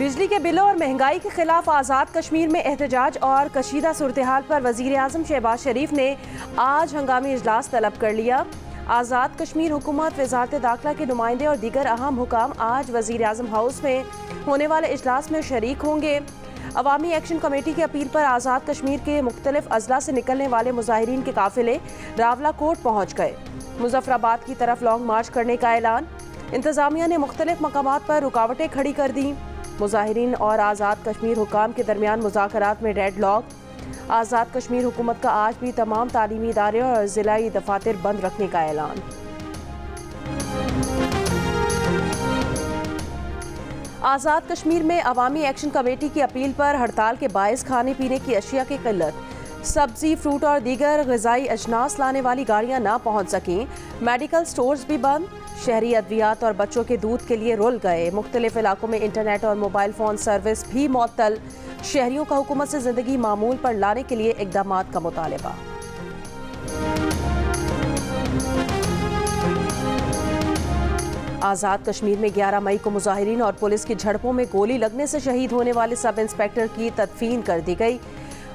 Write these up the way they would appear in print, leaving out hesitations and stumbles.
बिजली के बिलों और महंगाई के खिलाफ आज़ाद कश्मीर में एहतजाज और कशीदा सूरत-ए-हाल पर वज़ीर आज़म शहबाज शरीफ ने आज हंगामी इजलास तलब कर लिया। आज़ाद कश्मीर हुकूमत, वज़ारत दाखिला के नुमाइंदे और दीगर अहम हुकाम आज वज़ीर आज़म हाउस में होने वाले इजलास में शरीक होंगे। अवामी एक्शन कमेटी की अपील पर आज़ाद कश्मीर के मुख्तलिफ अजला से निकलने वाले मुजाहिरीन के काफिले रावलाकोट पहुँच गए। मुजफ्फराबाद की तरफ लॉन्ग मार्च करने का ऐलान। इंतजामिया ने मुख्तलिफ मकामात पर रुकावटें खड़ी कर दी। मुजाहिरीन और आज़ाद कश्मीर हुकाम के दरमियान मुज़ाकरात में डेडलॉक। आज़ाद कश्मीर हुकूमत का आज भी तमाम तालीमी इदारे और ज़िलाई दफातर बंद रखने का ऐलान। आज़ाद कश्मीर में अवामी एक्शन कमेटी की अपील पर हड़ताल के बायस खाने पीने की अशिया की किल्लत, सब्जी, फ्रूट और दीगर ग़िज़ाई अजनास लाने वाली गाड़ियाँ ना पहुँच सकें। मेडिकल स्टोर्स भी बंद। शहरी अद्वियात और बच्चों के दूध के लिए रुल गए। मुख्तलिफ इलाकों में इंटरनेट और मोबाइल फ़ोन सर्विस भी मुअत्तल। शहरियों का हुकूमत से ज़िंदगी मामूल पर लाने के लिए इक़दामात का मुतालबा। आज़ाद कश्मीर में 11 मई को मुजाहिरीन और पुलिस की झड़पों में गोली लगने से शहीद होने वाले सब इंस्पेक्टर की तदफीन कर दी गई।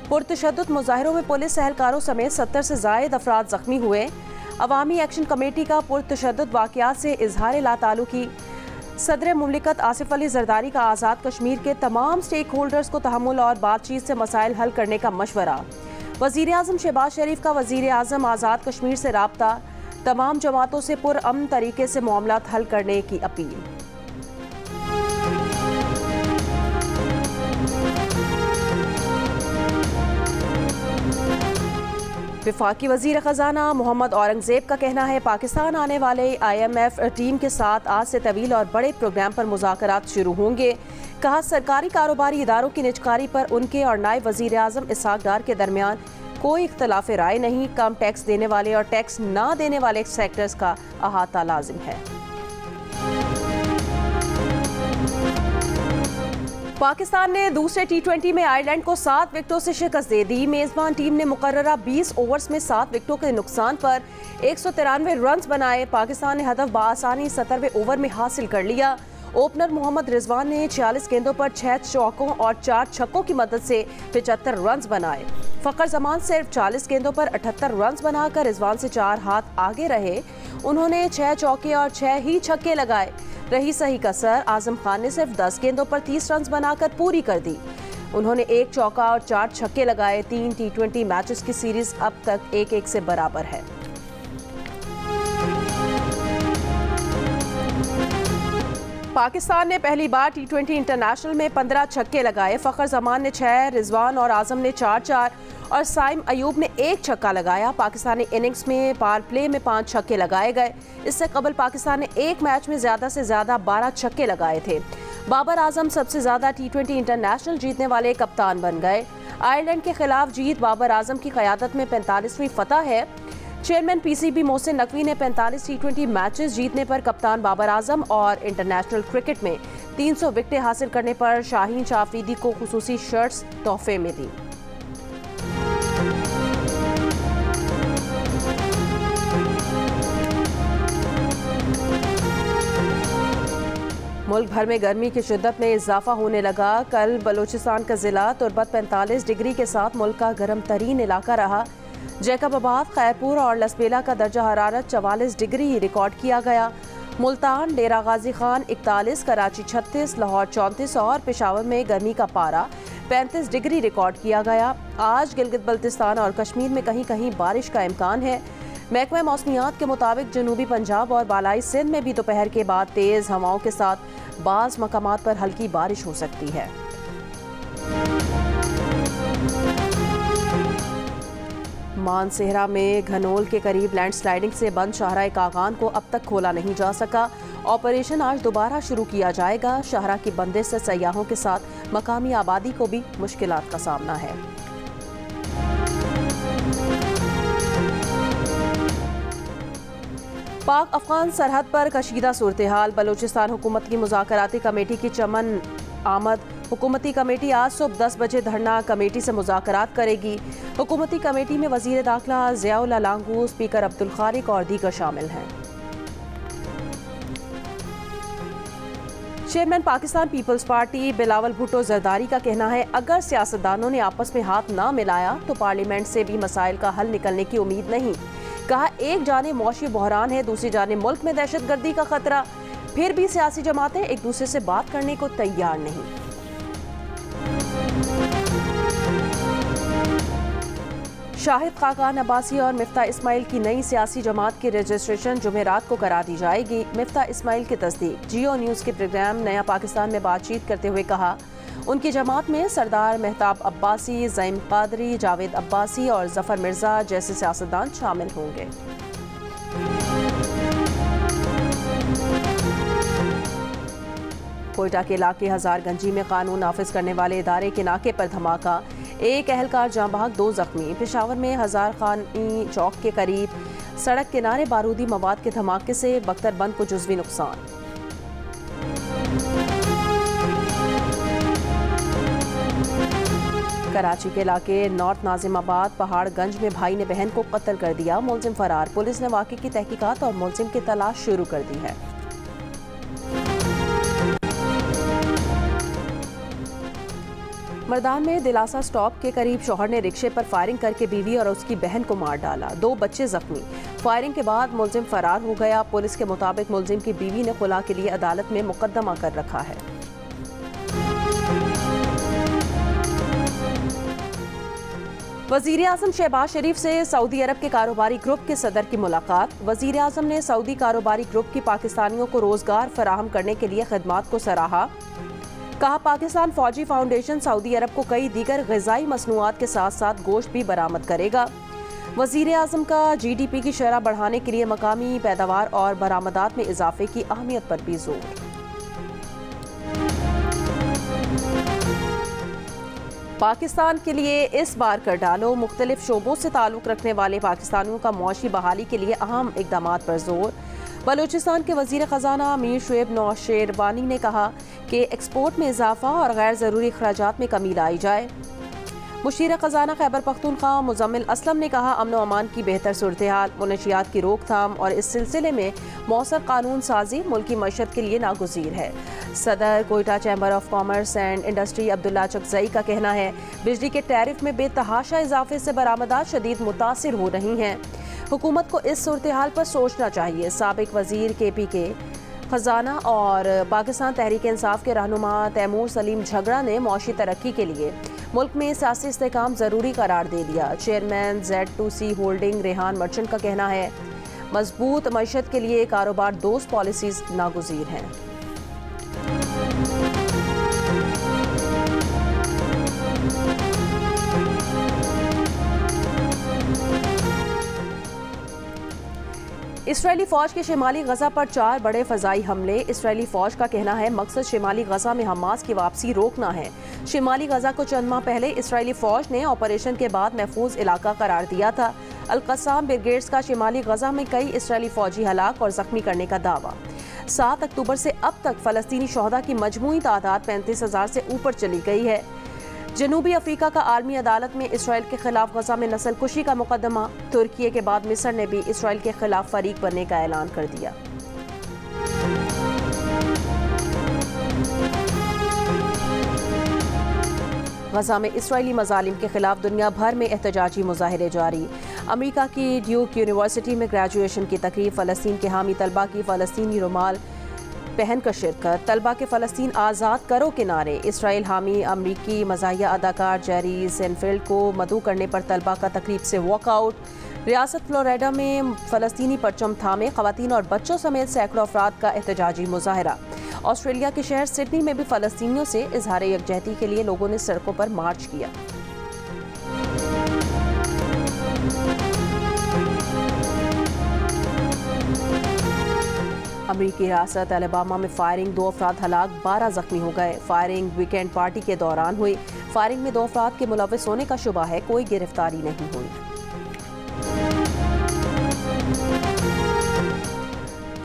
पुरतशद्दुद मुजाहिरों में पुलिस एहलकारों समेत 70 से ज़ायद अफराद ज़ख्मी हुए। अवामी एक्शन कमेटी का पुरतशद्दुद वाक़यात से इजहार लाताल्लुकी। सदर मुमलिकत आसिफ अली जरदारी का आज़ाद कश्मीर के तमाम स्टेक होल्डर्स को तहम्मुल और बातचीत से मसाइल हल करने का मशवरा। वज़ीर आज़म शहबाज शरीफ का वज़ीर आज़म आज़ाद कश्मीर से राब्ता। तमाम जमातों से पुरअमन तरीके से मामलात हल करने की अपील। वफाकी वज़ीर ख़जाना मोहम्मद औरंगज़ेब का कहना है, पाकिस्तान आने वाले IMF टीम के साथ आज से तवील और बड़े प्रोग्राम पर मुज़ाकरात शुरू होंगे। कहा, सरकारी कारोबारी इदारों की निजकारी पर उनके और नायब वज़ीर आज़म इसहाक डार के दरमियान कोई इख्तलाफ राय नहीं। कम टैक्स देने वाले और टैक्स ना देने वाले सेक्टर्स का अहाता लाजिम है। पाकिस्तान ने दूसरे T20 में आयरलैंड को 7 विकेटों से शिकस्त दे दी। मेज़बान टीम ने मुकर्ररा 20 ओवर्स में 7 विकेटों के नुकसान पर 193 रन बनाए। पाकिस्तान ने हदफ बआसानी 17वें ओवर में हासिल कर लिया। ओपनर मोहम्मद रिजवान ने 46 गेंदों पर 6 चौकों और 4 छक्कों की मदद से 75 रन बनाए। फ़खर जमान सिर्फ 40 गेंदों पर 78 रन बनाकर रिजवान से 4 हाथ आगे रहे। उन्होंने 6 चौके और 6 ही छक्के लगाए। रही सही कसर, आजम खान ने सिर्फ 10 गेंदों पर 30 रन बनाकर पूरी कर दी। उन्होंने 1 चौका और 4 छक्के लगाए। 3 T20 मैचेस की सीरीज अब तक 1-1 से बराबर है। पाकिस्तान ने पहली बार T20 इंटरनेशनल में 15 छक्के लगाए। फ़खर जमान ने 6, रिजवान और आजम ने 4-4 और साइम अयूब ने 1 छक्का लगाया। पाकिस्तानी इनिंग्स में पावर प्ले में 5 छक्के लगाए गए। इससे कबल पाकिस्तान ने एक मैच में ज़्यादा से ज़्यादा 12 छक्के लगाए थे। बाबर आजम सबसे ज़्यादा T20 इंटरनेशनल जीतने वाले कप्तान बन गए। आयरलैंड के खिलाफ जीत बाबर आजम की क़यादत में 45वीं फतह है। चेयरमैन PCB मोहसिन नकवी ने 45 T20 मैचेस जीतने पर कप्तान बाबर आजम और इंटरनेशनल क्रिकेट में 300 विकेटें हासिल करने पर शाहीन शाह अफरीदी को खुसूसी शर्ट्स तोहफे में दी। मुल्क भर में गर्मी की शिद्दत में इजाफा होने लगा। कल बलूचिस्तान का जिला तुर्बत 45 डिग्री के साथ मुल्क का गर्म तरीन इलाका रहा। जैकबाबाद, खैरपुर और लसबेला का दर्जा हरारत 44 डिग्री रिकॉर्ड किया गया। मुल्तान, डेरा गाजी खान 41, कराची 36, लाहौर 34 और पेशावर में गर्मी का पारा 35 डिग्री रिकॉर्ड किया गया। आज गिलगित बल्तिस्तान और कश्मीर में कहीं कहीं बारिश का इम्कान है। महकमा मौसमियात के मुताबिक जनूबी पंजाब और बालाई सिंध में भी दोपहर के बाद तेज़ हवाओं के साथ बाज़ मकामात पर हल्की बारिश हो सकती है। मानसेहरा में घनोल के करीब लैंडस्लाइडिंग से बंद शाहराह कागान को अब तक खोला नहीं जा सका। ऑपरेशन आज दोबारा शुरू किया जाएगा। शाहराह की बंदिश से सयाहों के साथ मकामी आबादी को भी मुश्किलात का सामना है। पाक अफगान सरहद पर कशीदा सूरत-ए-हाल। बलूचिस्तान हुकूमत की मुज़ाकराती कमेटी की चमन आमद। हुकूमती कमेटी आज सुबह 10 बजे धरना कमेटी से मुज़ाकरात करेगी। हुकूमती कमेटी में वज़ीर दाखिला ज़ियाउल्लाह लांगू, स्पीकर अब्दुल खालिक और दीगर शामिल हैं। चेयरमैन पाकिस्तान पीपल्स पार्टी बिलावल भुट्टो जरदारी का कहना है, अगर सियासतदानों ने आपस में हाथ ना मिलाया तो पार्लियामेंट से भी मसाइल का हल निकलने की उम्मीद नहीं। कहा, एक जाने मौशी बहरान है, दूसरी जाने मुल्क में दहशतगर्दी का खतरा, फिर भी सियासी जमातें एक दूसरे से बात करने को तैयार नहीं। शाहिद खाकान अब्बासी और मिफ्ता इस्माइल की नई सियासी जमात की रजिस्ट्रेशन जुमेरात को करा दी जाएगी। मिफ्ता इस्माइल की तस्दीक जियो न्यूज़ के प्रोग्राम नया पाकिस्तान में बातचीत करते हुए कहा, उनकी जमात में सरदार मेहताब अब्बासी, ज़ईम कादरी, जावेद अब्बासी और जफर मिर्जा जैसे सियासतदान शामिल होंगे। कोयटा के इलाके हजारगंजी में कानून नाफिज करने वाले इदारे के नाके पर धमाका, एक अहलकार जाँ बहक, 2 जख्मी। पेशावर में हजार खानी चौक के करीब सड़क किनारे बारूदी मवाद के धमाके से बख्तरबंद को जुज़वी नुकसान। कराची के इलाके नॉर्थ नाजिमाबाद पहाड़गंज में भाई ने बहन को कत्ल कर दिया, मुलजिम फरार। पुलिस ने वाक़े की तहकीकात और मुलजिम की तलाश शुरू कर दी है। मर्दान में दिलासा स्टॉप के करीब शौहर ने रिक्शे पर फायरिंग करके बीवी और उसकी बहन को मार डाला, 2 बच्चे जख्मी। फायरिंग के बाद मुलजिम फरार हो गया। पुलिस के मुताबिक मुलजिम की बीवी ने खुला के लिए अदालत में मुकदमा कर रखा है। वज़ीर आज़म शहबाज शरीफ से सऊदी अरब के कारोबारी ग्रुप के सदर की मुलाकात। वज़ीर आज़म ने सऊदी कारोबारी ग्रुप की पाकिस्तानियों को रोजगार फराहम करने के लिए खिदमात को सराहा। कहा, पाकिस्तान फौजी फाउंडेशन सऊदी अरब को कई दीगर ग़िज़ाई मसनूआत के साथ साथ गोश्त भी बरामद करेगा। वज़ीर आज़म का GDP की शरह बढ़ाने के लिए मकामी पैदावार और बरामदात में इजाफे की अहमियत पर भी जोर। पाकिस्तान के लिए इस बार कर डालो, मुख्तलिफ शोबों से ताल्लुक़ रखने वाले पाकिस्तानियों का मौशी बहाली के लिए अहम इक़दामात पर जोर। बलूचिस्तान के वज़ीर ख़जाना मीर शुएब नौशेरवानी ने कहा कि एक्सपोर्ट में इजाफा और गैर ज़रूरी अखराजात में कमी लाई जाए। मुशीर ख़जाना खैबर पख्तूनख्वा मुज़म्मिल असलम ने कहा, अमन व अमान की बेहतर सूरत हाल, मुनशियात की रोकथाम और इस सिलसिले में मौसर कानून साजी मुल्की मईशत के लिए नागुज़ीर है। सदर Quetta chamber of commerce and industry Abdullah Chakzai का कहना है, बिजली के टैरिफ में बेतहाशा इजाफे से बरामदात शदीद मुतासिर हो रही हैं। हुकूमत को इस सूरत हाल पर सोचना चाहिए। साबिक वज़ीर KP के ख़जाना और पाकिस्तान तहरीक इंसाफ के रहनुमा तैमूर सलीम झगड़ा ने मौशी तरक्की के लिए मुल्क में सियासी इस्तेहकाम ज़रूरी करार दे दिया। Chairman Z2C holding Rehan merchant का कहना है, मजबूत मईशत के लिए कारोबार दोस्त पॉलिसीज़ नागुज़ीर हैं। इसराइली फ़ौज के शिमाली गजा पर 4 बड़े फ़ज़ाई हमले। इसराइली फ़ौज का कहना है, मकसद शिमाली गजा में हमास की वापसी रोकना है। शिमाली गजा को चंद माह पहले इसराइली फ़ौज ने ऑपरेशन के बाद महफूज इलाका करार दिया था। अल-क़स्साम ब्रिगेड्स का शिमाली गजा में कई इसराइली फ़ौजी हलाक और ज़ख्मी करने का दावा। 7 अक्टूबर से अब तक फ़लस्तीनी शोहदा की मजमूई तादाद 35,000 से ऊपर चली गई है। जनूबी अफ्रीका का आलमी अदालत में इसराइल के खिलाफ गजा में नस्ल कुशी का मुकदमा। तुर्की के बाद मिस्र ने भी इसराइल के खिलाफ फरीक बनने का ऐलान कर दिया। गजा में इसराइली मजालिम के खिलाफ दुनिया भर में एहतजाजी मुजाहिरे जारी। अमेरिका की ड्यूक यूनिवर्सिटी में ग्रेजुएशन की तकरीब। फ़लस्तीन के हामी तलबा की फ़लस्तीनी रुमाल पहनकर शिरकत। तलबा के फ़लस्तीन आज़ाद करो के नारे। इसराइल हामी अमरीकी मज़ाहिया अदाकार जेरी सेनफील्ड को मदऊ करने पर तलबा का तकरीब से वॉकआउट। रियासत फ्लोरिडा में फ़लस्तीनी परचम थामे ख़वातीन और बच्चों समेत सैकड़ों अफराद का एहतजाजी मुजाहरा। ऑस्ट्रेलिया के शहर सिडनी में भी फ़लस्तीनियों से इजहार यकजहती के लिए लोगों ने सड़कों पर मार्च किया। अमरीकी रियासत अलबामा में फायरिंग, 2 अफराद हलाक, 12 जख्मी हो गए। फायरिंग वीकेंड पार्टी के दौरान हुई। फायरिंग में 2 अफराद के मुलविस होने का शुबा है, कोई गिरफ्तारी नहीं हुई।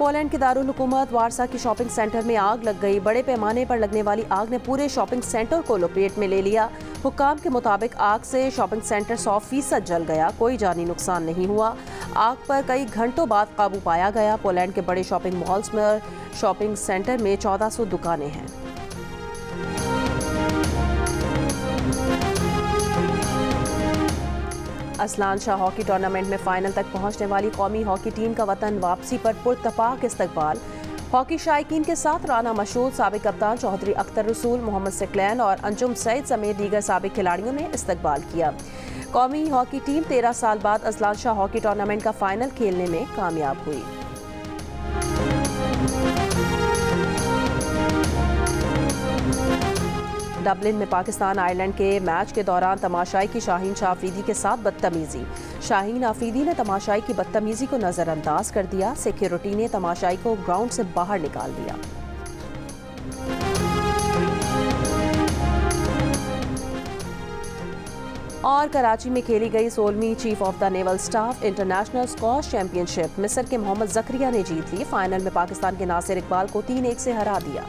पोलैंड के दारुल हुकूमत वारसा की शॉपिंग सेंटर में आग लग गई। बड़े पैमाने पर लगने वाली आग ने पूरे शॉपिंग सेंटर को लपेट में ले लिया। हुक्काम के मुताबिक आग से शॉपिंग सेंटर 100% जल गया। कोई जानी नुकसान नहीं हुआ। आग पर कई घंटों बाद काबू पाया गया। पोलैंड के बड़े शॉपिंग मॉल्स में शॉपिंग सेंटर में 1400 दुकानें हैं। असलान शाह हॉकी टूर्नामेंट में फाइनल तक पहुंचने वाली कौमी हॉकी टीम का वतन वापसी पर पुरतपाक इस्तकबाल। हॉकी शायकीन के साथ राना मशहूद, साबिक कप्तान चौधरी अख्तर रसूल, मोहम्मद सिकलैन और अंजुम सईद समेत दीगर साबिक खिलाड़ियों ने इस्तकबाल किया। कौमी हॉकी टीम 13 साल बाद असलान शाह हॉकी टूर्नामेंट का फाइनल खेलने में कामयाब हुई। डबलिन में पाकिस्तान आयरलैंड के मैच के दौरान तमाशाई की शाहीन शाह अफरीदी के साथ बदतमीजी। शाहीन अफरीदी ने तमाशाई की बदतमीजी को नज़रअंदाज कर दिया। सिक्योरिटी ने तमाशाई को ग्राउंड से बाहर निकाल दिया। और कराची में खेली गई 16वीं chief of the naval staff international squash championship मिस्र के मोहम्मद जकरिया ने जीत ली। फाइनल में पाकिस्तान के नासिर इकबाल को 3-1 से हरा दिया।